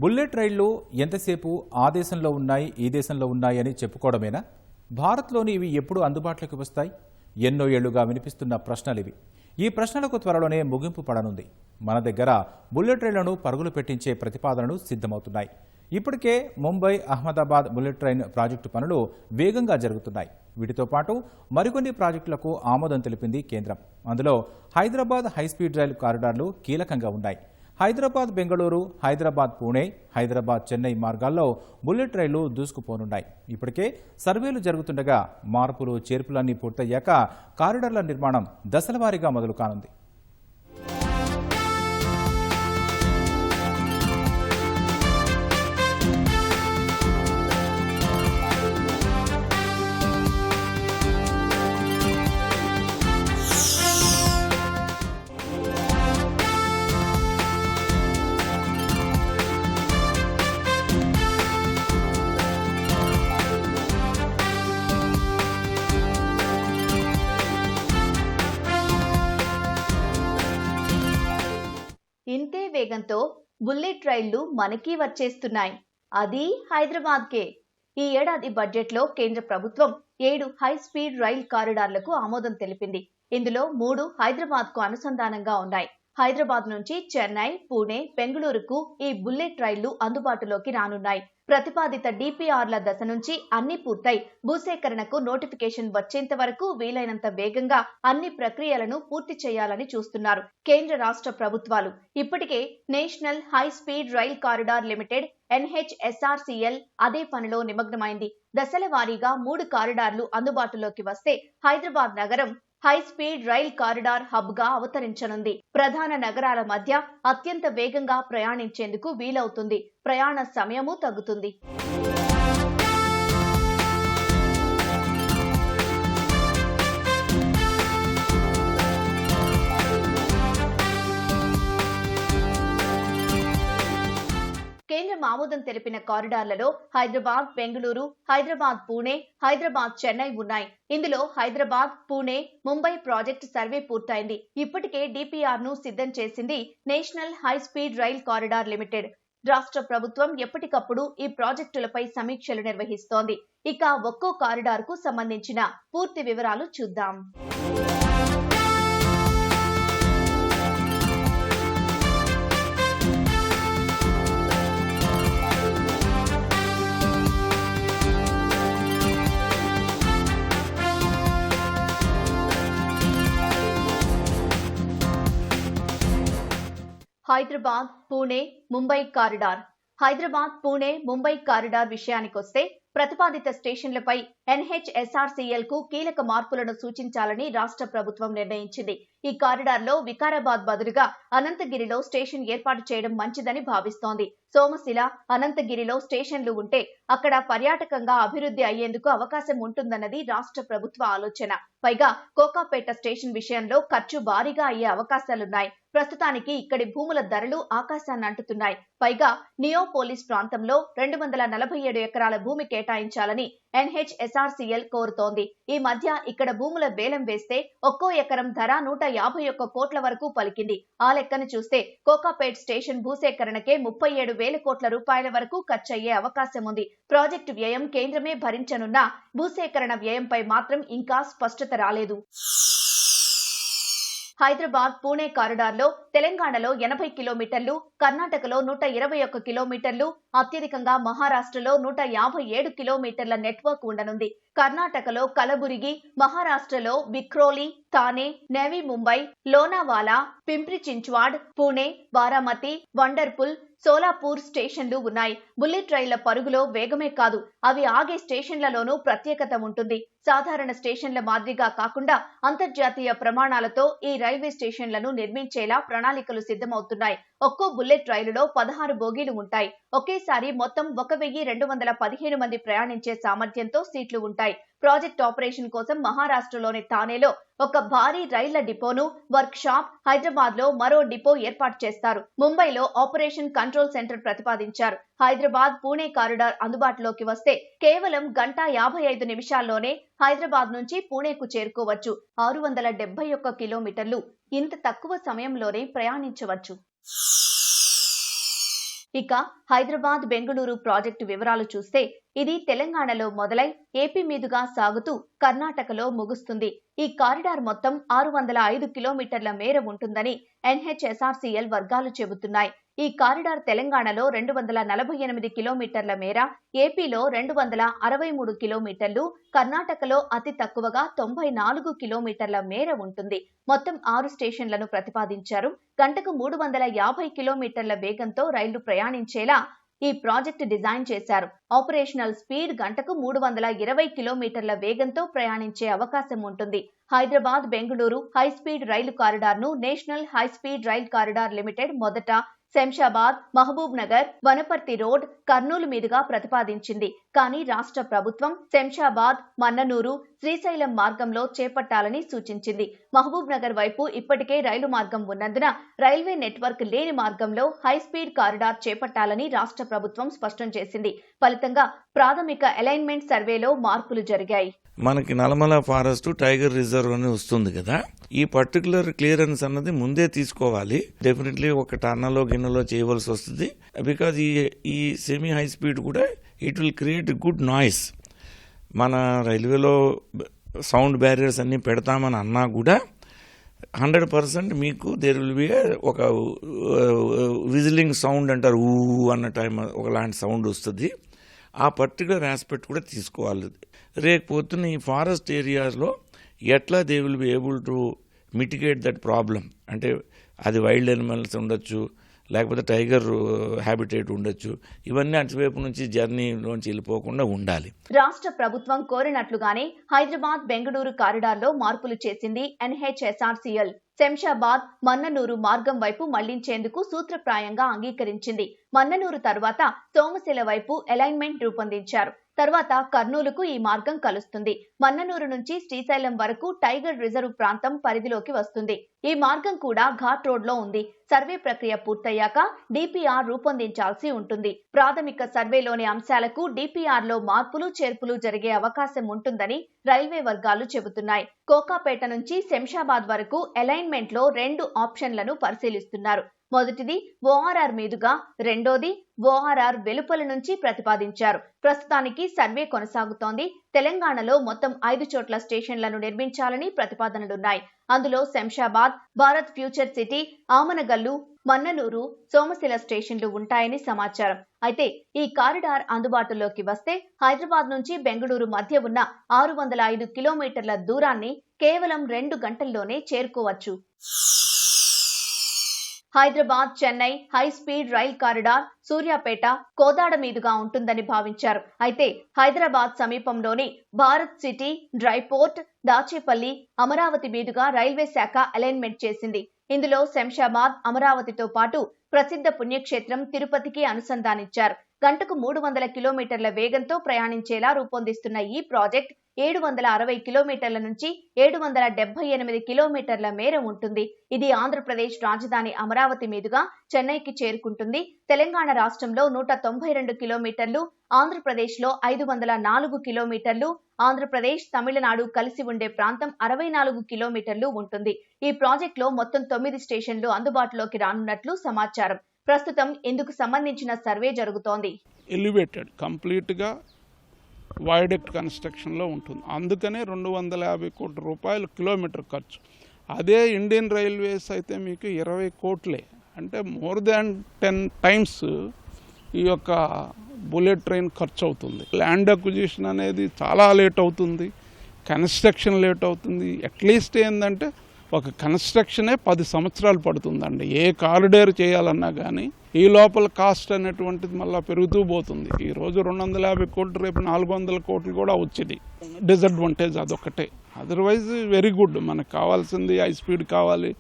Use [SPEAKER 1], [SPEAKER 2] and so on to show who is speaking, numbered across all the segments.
[SPEAKER 1] Bullet రైళ్లు ఎంతసేపు ఆ దేశంలో ఉన్నాయి ఈ దేశంలో ఉన్నాయి అని చెప్పుకోవడమేనా? భారత్లోని ఇవి ఎప్పుడు అందుబాటులోకి వస్తాయి? ఎన్నో ఏళ్లుగా వినిపిస్తున్న ప్రశ్నలు ఇవి. ఈ ప్రశ్నలకు త్వరలోనే ముగింపు పడనుంది. మన దగ్గర బుల్లెట్ రైళ్లను పరుగులు పెట్టించే ప్రతిపాదనలు సిద్ధమవుతున్నాయి. ఇప్పటికే Mumbai Ahmedabad bullet train project పనులు వేగంగా జరుగుతున్నాయి. వీటితో పాటు మరికొన్ని ప్రాజెక్టులకు ఆమోదం తెలిపింది కేంద్రం. అందులో హైదరాబాద్ హైస్పీడ్ రైలు కారిడార్లు కీలకంగా ఉన్నాయి. హైదరాబాద్ బెంగళూరు, హైదరాబాద్ పూణే, హైదరాబాద్ చెన్నై మార్గాల్లో బుల్లెట్ రైళ్లు దూసుకుపోనున్నాయి. ఇప్పటికే సర్వేలు జరుగుతుండగా మార్పులు చేర్పులన్నీ పూర్తయ్యాక కారిడార్ల నిర్మాణం దశలవారీగా మొదలు కానుంది.
[SPEAKER 2] ఇంతే వేగంతో బుల్లెట్ రైళ్లు మనకి వచ్చేస్తున్నాయి. అది హైదరాబాద్కే. ఈ ఏడాది బడ్జెట్లో కేంద్ర ప్రభుత్వం 7 హై స్పీడ్ రైల్ కారిడార్లకు ఆమోదం తెలిపింది. ఇందులో 3 హైదరాబాద్కు అనుసంధానంగా ఉన్నాయి. హైదరాబాద్ నుంచి చెన్నై, పూణే, బెంగళూరుకు ఈ బుల్లెట్ రైళ్లు అందుబాటులోకి రానున్నాయి. ప్రతిపాదిత డిపిఆర్ల దశ నుంచి అన్ని పూర్తయి భూసేకరణకు నోటిఫికేషన్ వచ్చేంత వరకు వీలైనంత వేగంగా అన్ని ప్రక్రియలను పూర్తి చేయాలని చూస్తున్నారు కేంద్ర రాష్ట్ర ప్రభుత్వాలు. ఇప్పటికే national high speed rail corridor limited NHSRCL అదే పనిలో నిమగ్నమైంది. దశల వారీగా 3 కారిడార్లు అందుబాటులోకి వస్తే హైదరాబాద్ నగరం high speed rail corridor hub గా అవతరించనుంది. ప్రధాన నగరాల మధ్య అత్యంత వేగంగా ప్రయాణించేందుకు వీలవుతుంది. ప్రయాణ సమయము తగ్గుతుంది. కేంద్రం ఆమోదం తెలిపిన కారిడార్లలో హైదరాబాద్ బెంగళూరు, హైదరాబాద్ పూణే, హైదరాబాద్ చెన్నై ఉన్నాయి. ఇందులో హైదరాబాద్ పూణే ముంబై ప్రాజెక్టు సర్వే పూర్తయింది. ఇప్పటికే డిపిఆర్ ను సిద్ధం చేసింది national high speed rail corridor limited. రాష్ట్ర ప్రభుత్వం ఎప్పటికప్పుడు ఈ ప్రాజెక్టులపై సమీక్షలు నిర్వహిస్తోంది. ఇక ఒక్కో కారిడార్ కు సంబంధించిన పూర్తి వివరాలు చూద్దాం. హైదరాబాద్ పూణే ముంబై కారిడార్. హైదరాబాద్ పూణే ముంబై కారిడార్ విషయానికొస్తే ప్రతిపాదిత స్టేషన్లపై NHSRCL కు కీలక మార్పులను సూచించాలని రాష్ట్ర ప్రభుత్వం నిర్ణయించింది. ఈ కారిడార్లో వికారాబాద్ బదులుగా అనంతగిరిలో స్టేషన్ ఏర్పాటు చేయడం మంచిదని భావిస్తోంది. సోమశిల, అనంతగిరిలో స్టేషన్లు ఉంటే అక్కడ పర్యాటకంగా అభివృద్ధి అయ్యేందుకు అవకాశం ఉంటుందన్నది రాష్ట్ర ప్రభుత్వ ఆలోచన. పైగా కోకాపేట స్టేషన్ విషయంలో ఖర్చు భారీగా అయ్యే అవకాశాలున్నాయి. ప్రస్తుతానికి ఇక్కడి భూముల ధరలు ఆకాశాన్ని అంటుతున్నాయి. పైగా నియోపోలిస్ ప్రాంతంలో 247 ఎకరాల భూమి కేటాయించాలని NHSRCL కోరుతోంది. ఈ మధ్య ఇక్కడ భూముల వేలం వేస్తే ఒక్కో ఎకరం ధర 151 కోట్ల వరకు పలికింది. ఆ లెక్కను చూస్తే కోకాపేట్ స్టేషన్ భూసేకరణకే 37,000 కోట్ల రూపాయల వరకు ఖర్చయ్యే అవకాశం ఉంది. ప్రాజెక్టు వ్యయం కేంద్రమే భరించనున్న భూసేకరణ వ్యయంపై మాత్రం ఇంకా స్పష్టత రాలేదు. హైదరాబాద్ పూణే కారిడార్లో తెలంగాణలో 80 కిలోమీటర్లు, కర్ణాటకలో 121 కిలోమీటర్లు, అత్యధికంగా మహారాష్ట్రలో 157 కిలోమీటర్ల నెట్వర్క్ ఉండనుంది. కర్ణాటకలో కలబురిగి, మహారాష్ట్రలో విక్రోలి, థానే, నేవీ ముంబై, లోనావాలా, పింప్రి చించ్వాడ్, పూణే, బారామతి, వండర్పుల్, సోలాపూర్ స్టేషన్లు ఉన్నాయి. బుల్లెట్ రైళ్ల పరుగులో వేగమే కాదు, అవి ఆగే స్టేషన్లలోనూ ప్రత్యేకత ఉంటుంది. సాధారణ స్టేషన్ల మాదిరిగా కాకుండా అంతర్జాతీయ ప్రమాణాలతో ఈ రైల్వే స్టేషన్లను నిర్మించేలా ప్రణాళికలు సిద్ధమవుతున్నాయి. ఒక్కో బుల్లెట్ రైలులో 16 బోగీలు ఉంటాయి. ఒకేసారి మొత్తం 1215 మంది ప్రయాణించే సామర్థ్యంతో సీట్లు ఉంటాయి. ప్రాజెక్ట్ ఆపరేషన్ కోసం మహారాష్ట్రలోని థానేలో ఒక భారీ రైళ్ల డిపోను, వర్క్ షాప్, హైదరాబాద్ లో మరో డిపో ఏర్పాటు చేస్తారు. ముంబైలో ఆపరేషన్ కంట్రోల్ సెంటర్ ప్రతిపాదించారు. హైదరాబాద్ పూణే కారిడార్ అందుబాటులోకి వస్తే కేవలం 1:55 నిమిషాల్లోనే హైదరాబాద్ నుంచి పూణేకు చేరుకోవచ్చు. 671 కిలోమీటర్లు ఇంత తక్కువ సమయంలోనే ప్రయాణించవచ్చు. ఇక హైదరాబాద్ బెంగళూరు ప్రాజెక్టు వివరాలు చూస్తే ఇది తెలంగాణలో మొదలై ఏపీ మీదుగా సాగుతూ కర్ణాటకలో ముగుస్తుంది. ఈ కారిడార్ మొత్తం 605 కిలోమీటర్ల మేర ఉంటుందని NHSRCL వర్గాలు చెబుతున్నాయి. ఈ కారిడార్ తెలంగాణలో 248 కిలోమీటర్ల మేర, ఏపీలో 263 కిలోమీటర్లు, కర్ణాటకలో అతి తక్కువగా 94 కిలోమీటర్ల మేర ఉంటుంది. మొత్తం 6 స్టేషన్లను ప్రతిపాదించారు. గంటకు 350 కిలోమీటర్ల వేగంతో రైళ్లు ప్రయాణించేలా ఈ ప్రాజెక్టు డిజైన్ చేశారు. ఆపరేషనల్ స్పీడ్ గంటకు 320 కిలోమీటర్ల వేగంతో ప్రయాణించే అవకాశం ఉంటుంది. హైదరాబాద్ బెంగళూరు హై స్పీడ్ రైలు కారిడార్ ను national high speed rail corridor limited మొదట శంషాబాద్, మహబూబ్ నగర్, వనపర్తి రోడ్, కర్నూలు మీదుగా ప్రతిపాదించింది. కానీ రాష్ట్ర ప్రభుత్వం శంషాబాద్, మన్ననూరు, శ్రీశైలం మార్గంలో చేపట్టాలని సూచించింది. మహబూబ్ నగర్ వైపు ఇప్పటికే రైలు మార్గం ఉన్నందున రైల్వే నెట్వర్క్ లేని మార్గంలో హై స్పీడ్ కారిడార్ చేపట్టాలని రాష్ట్ర ప్రభుత్వం స్పష్టం చేసింది. ఫలితంగా ప్రాథమిక అలైన్మెంట్ సర్వేలో మార్పులు జరిగాయి.
[SPEAKER 3] మనకి నల్లమల ఫారెస్ట్ టైగర్ రిజర్వ్ అని వస్తుంది కదా, ఈ పర్టికులర్ క్లియరెన్స్ అన్నది ముందే తీసుకోవాలి. డెఫినెట్లీ ఒక టన్నలో గిన్నెలో చేయవలసి వస్తుంది. బికాజ్ ఈ సెమీ హై స్పీడ్ కూడా it will create good noise. మన రైల్వేలో సౌండ్ బ్యారియర్స్ అన్ని పెడతామని అన్నా కూడా 100% మీకు దేర్ విల్ బి ఒక విజిలింగ్ సౌండ్ అంటారు, ఊ అన్న టైం ఒకలాంటి సౌండ్ వస్తుంది. ఆ పర్టికులర్ ఆస్పెక్ట్ కూడా తీసుకోవాలి. రేకపోతున్న ఈ ఫారెస్ట్ ఏరియాస్లో ఎట్లా they will be able to mitigate that problem. అంటే అది వైల్డ్ ఎనిమల్స్ ఉండొచ్చు, లేకపోతే టైగర్ హ్యాబిటేట్ ఉండొచ్చు. ఇవన్నీ అటువైపు నుంచి జర్నీలోంచి వెళ్ళిపోకుండా ఉండాలి.
[SPEAKER 2] రాష్ట్ర ప్రభుత్వం కోరినట్లుగానే హైదరాబాద్ బెంగళూరు కారిడార్లో మార్పులు చేసింది NHSRCL. శంషాబాద్, మన్ననూరు మార్గం వైపు మళ్లించేందుకు సూత్రప్రాయంగా అంగీకరించింది. మన్ననూరు తర్వాత సోమశిల వైపు అలైన్మెంట్ రూపొందించారు. తర్వాత కర్నూలుకు ఈ మార్గం కలుస్తుంది. మన్ననూరు నుంచి శ్రీశైలం వరకు టైగర్ రిజర్వ్ ప్రాంతం పరిధిలోకి వస్తుంది. ఈ మార్గం కూడా ఘాట్ రోడ్ లో ఉంది. సర్వే ప్రక్రియ పూర్తయ్యాక DPR రూపొందించాల్సి ఉంటుంది. ప్రాథమిక సర్వేలోని అంశాలకు DPR లో మార్పులు చేర్పులు జరిగే అవకాశం ఉంటుందని రైల్వే వర్గాలు చెబుతున్నాయి. కోకాపేట నుంచి శంషాబాద్ వరకు అలైన్మెంట్ లో 2 ఆప్షన్లను పరిశీలిస్తున్నారు. మొదటిది ORR మీదుగా, రెండోది ORR వెలుపల నుంచి ప్రతిపాదించారు. ప్రస్తుతానికి సర్వే కొనసాగుతోంది. తెలంగాణలో మొత్తం 5 చోట్ల స్టేషన్లను నిర్మించాలని ప్రతిపాదనలున్నాయి. అందులో శంషాబాద్, భారత్ ఫ్యూచర్ సిటీ, ఆమనగల్లు, మన్ననూరు, సోమశిల స్టేషన్లు ఉంటాయని సమాచారం. అయితే ఈ కారిడార్ అందుబాటులోకి వస్తే హైదరాబాద్ నుంచి బెంగళూరు మధ్య ఉన్న 605 కిలోమీటర్ల దూరాన్ని కేవలం 2 గంటల్లోనే చేరుకోవచ్చు. Hyderabad Chennai high speed rail corridor Suryapet, Kodad మీదుగా ఉంటుందని భావించారు. అయితే హైదరాబాద్ సమీపంలోని భారత్ సిటీ, డ్రైపోర్ట్, దాచేపల్లి, అమరావతి మీదుగా రైల్వే శాఖ అలైన్మెంట్ చేసింది. ఇందులో శంషాబాద్, అమరావతితో పాటు ప్రసిద్ధ పుణ్యక్షేత్రం తిరుపతికి అనుసంధానించారు. గంటకు 300 కిలోమీటర్ల వేగంతో ప్రయాణించేలా రూపొందిస్తున్న ఈ ప్రాజెక్ట్ 760 కిలోమీటర్ల నుంచి 778 కిలోమీటర్ల మేర ఉంటుంది. ఇది ఆంధ్రప్రదేశ్ రాజధాని అమరావతి మీదుగా చెన్నైకి చేరుకుంటుంది. తెలంగాణ రాష్ట్రంలో 192 కిలోమీటర్లు, ఆంధ్రప్రదేశ్లో 504 కిలోమీటర్లు, ఆంధ్రప్రదేశ్, తమిళనాడు కలిసి ఉండే ప్రాంతం 64 కిలోమీటర్లు ఉంటుంది. ఈ ప్రాజెక్టులో మొత్తం 9 స్టేషన్లు అందుబాటులోకి రానున్నట్లు సమాచారం. ప్రస్తుతం ఇందుకు సంబంధించిన సర్వే జరుగుతోంది.
[SPEAKER 4] ఎలివేటెడ్ కంప్లీట్గా వైడక్ట్ కన్స్ట్రక్షన్లో ఉంటుంది. అందుకనే 250 కోట్ల రూపాయలు కిలోమీటర్ ఖర్చు. అదే ఇండియన్ రైల్వేస్ అయితే మీకు 20 కోట్లే, అంటే మోర్ దాన్ 10 టైమ్స్ ఈ యొక్క బుల్లెట్ ట్రైన్ ఖర్చు అవుతుంది. ల్యాండ్ అక్విజిషన్ అనేది చాలా లేట్ అవుతుంది, కన్స్ట్రక్షన్ లేట్ అవుతుంది. అట్లీస్ట్ ఏంటంటే ఒక కన్స్ట్రక్షనే 10 సంవత్సరాలు పడుతుందండి. ఏ కారిడార్ చేయాలన్నా కానీ ఈ లోపల కాస్ట్ అనేటువంటిది మళ్ళీ పెరుగుతూ పోతుంది. ఈరోజు 250 కోట్లు, రేపు 400 కోట్లు కూడా వచ్చింది. డిసడ్వాంటేజ్ అదొకటే. Otherwise very good. మనకు కావాల్సింది హై స్పీడ్ కావాలి,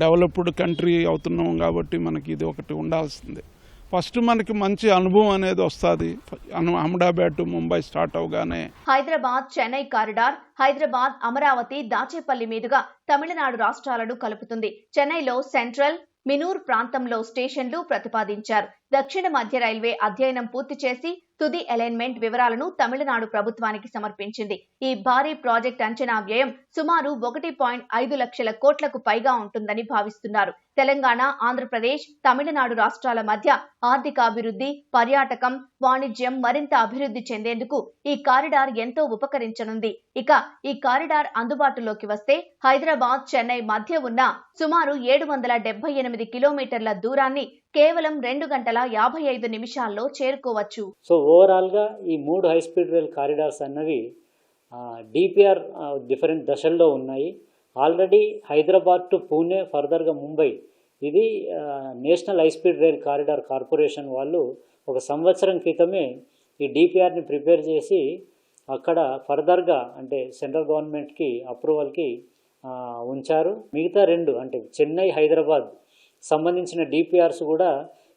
[SPEAKER 4] డెవలప్డ్ కంట్రీ అవుతున్నాం కాబట్టి మనకి ఇది ఒకటి ఉండాల్సిందే. ఫస్ట్ మనకి మంచి అనుభవం అనేది వస్తుంది. అహ్మదాబాద్ టు ముంబై స్టార్ట్ అవగానే
[SPEAKER 2] హైదరాబాద్ చెన్నై కారిడార్ హైదరాబాద్, అమరావతి, దాచేపల్లి మీదుగా తమిళనాడు రాష్ట్రాలను కలుపుతుంది. చెన్నైలో సెంట్రల్, మినూర్ ప్రాంతంలో స్టేషన్లు ప్రతిపాదించారు. దక్షిణ మధ్య రైల్వే అధ్యయనం పూర్తి చేసి తుది అలైన్మెంట్ వివరాలను తమిళనాడు ప్రభుత్వానికి సమర్పించింది. ఈ భారీ ప్రాజెక్ట్ అంచనా వ్యయం సుమారు 1.5 లక్షల కోట్లకు పైగా ఉంటుందని భావిస్తున్నారు. తెలంగాణ, ఆంధ్రప్రదేశ్, తమిళనాడు రాష్ట్రాల మధ్య ఆర్థికాభివృద్ధి, పర్యాటకం, వాణిజ్యం మరింత అభివృద్ధి చెందేందుకు ఈ కారిడార్ ఎంతో ఉపకరించనుంది. ఇక ఈ కారిడార్ అందుబాటులోకి వస్తే హైదరాబాద్, చెన్నై మధ్య ఉన్న సుమారు 778 కిలోమీటర్ల దూరాన్ని కేవలం 2 గంటల 55 నిమిషాల్లో చేరుకోవచ్చు.
[SPEAKER 5] సో ఓవరాల్గా ఈ 3 హై స్పీడ్ రైల్ కారిడార్స్ అన్నవి డిపిఆర్ డిఫరెంట్ దశల్లో ఉన్నాయి. ఆల్రెడీ హైదరాబాద్ టు పూణే, ఫర్దర్గా ముంబై, ఇది national high speed rail corridor corporation వాళ్ళు 1 సంవత్సరం క్రితమే ఈ డిపిఆర్ని ప్రిపేర్ చేసి అక్కడ ఫర్దర్గా అంటే సెంట్రల్ గవర్నమెంట్కి అప్రూవల్కి ఉంచారు. మిగతా 2 అంటే చెన్నై, హైదరాబాద్ సంబంధించిన డిపిఆర్స్ కూడా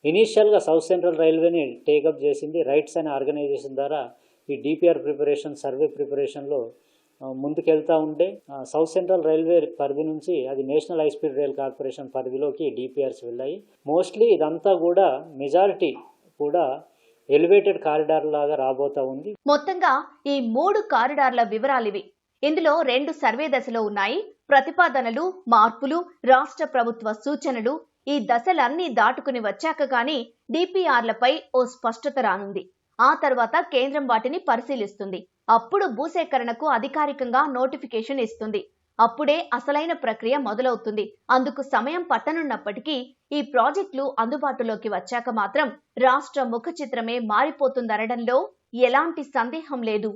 [SPEAKER 5] ఇనీషియల్గా సౌత్ సెంట్రల్ రైల్వేని టేకప్ చేసింది. రైట్స్ అనే ఆర్గనైజేషన్ ద్వారా ఈ డిపిఆర్ ప్రిపరేషన్, సర్వే ప్రిపరేషన్లో ముందుకెళ్తూ ఉంటే సౌత్ సెంట్రల్ రైల్వే పరిధి నుంచి అది national high speed rail corporation పరిధిలోకి డిపిఆర్స్ వెళ్ళాయి. మోస్ట్లీ ఇదంతా కూడా మెజారిటీ కూడా ఎలివేటెడ్ కారిడార్ లాగా రాబోతా ఉంది.
[SPEAKER 2] మొత్తంగా ఈ 3 కారిడార్ల వివరాలివి. ఇందులో 2 సర్వే దశలో ఉన్నాయి. ప్రతిపాదనలు, మార్పులు, రాష్ట్ర ప్రభుత్వ సూచనలు ఈ దశలన్నీ దాటుకుని వచ్చాక గానీ డిపిఆర్లపై ఓ స్పష్టత రానుంది. ఆ తర్వాత కేంద్రం వాటిని పరిశీలిస్తుంది. అప్పుడు భూసేకరణకు అధికారికంగా నోటిఫికేషన్ ఇస్తుంది. అప్పుడే అసలైన ప్రక్రియ మొదలవుతుంది. అందుకు సమయం పట్టనున్నప్పటికీ ఈ ప్రాజెక్టులు అందుబాటులోకి వచ్చాక మాత్రం రాష్ట్ర ముఖ చిత్రమే మారిపోతుందనడంలో ఎలాంటి సందేహం లేదు.